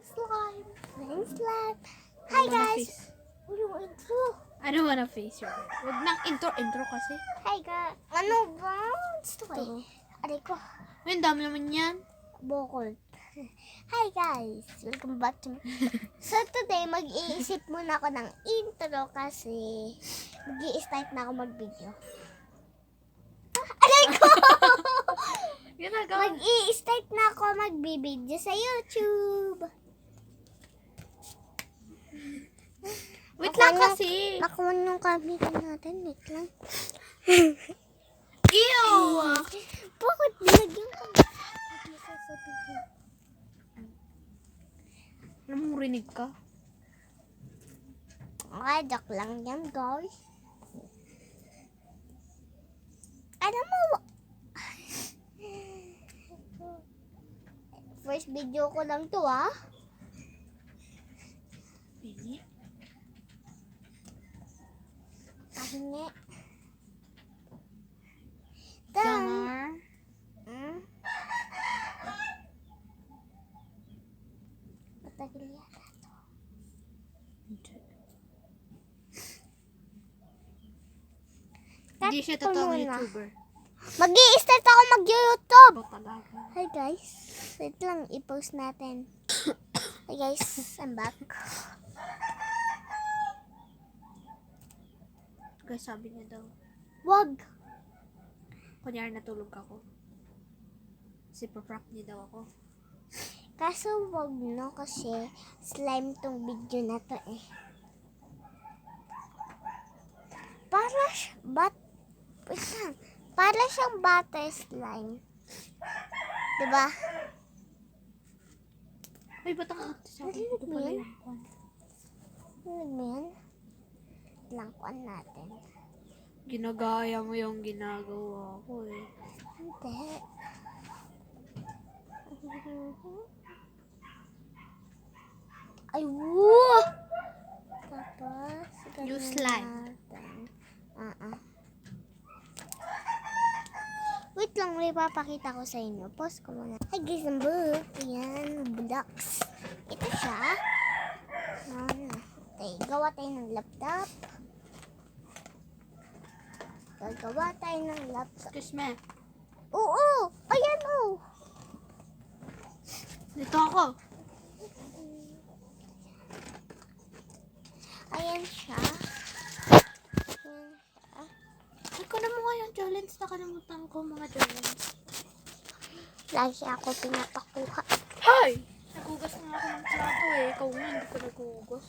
slime. Flying slime. Hi guys! Yung intro. I don't wanna face your head. Huwag nang intro kasi. Hi guys! Ano ba? Gusto ko eh. Aray ko. Ang dami naman yan. Bokol. Hi guys! Welcome back to me. So today, mag-iisip muna ako ng intro kasi mag-i-start na ako mag-video. Aray ko! Ginagawa. Mag-i-start na ako mag-video sa YouTube. Wait lang kasi. Nakuha yung camera natin. Wait lang. Ew! Bakit binagyan ka? Alam mo, rinig ka. Okay, joke lang yan, guys. Alam mo, first video ko lang to, ah. Pili. Pahingi. Jamar. Matagal yata to. Hindi siya Cut ko totoong muna. YouTuber. Mag-i-start ako mag-YouTube. O talaga. Hi guys. Wait lang, i-post natin. Hi guys, I'm back. Guys, sabi niya daw. Wag. Kunyari natulog ako. Kasi paprank niya daw ako. Kaso wag no kasi slime tong video na to eh. Wait lang. Para siyang butter slime. Diba? Ay, ba't ang ate sa akin? Narinig Ito mo pala yan? yung kwan. Narinig mo yan? Langkuan natin. Ginagaya mo yung ginagawa ko eh. Hindi. Ay, woo! Tapos, Yung ganyan slime. natin. Wait lang, may papakita ko sa inyo. Pause ko muna. Hi guys, ang book. Ayan, blocks. Ito siya. Okay, gawa tayo ng laptop. Gagawa tayo ng laptop. Excuse me. Oo! Ayan oh! Dito ako. Ayan siya. Ikaw na mo nga yung challenge. Nakalimutan ko mga challenge. Lagi ako pinapakuha. Ay! Nagugas na ako ng plato eh. Ikaw nga, hindi ko nagugas.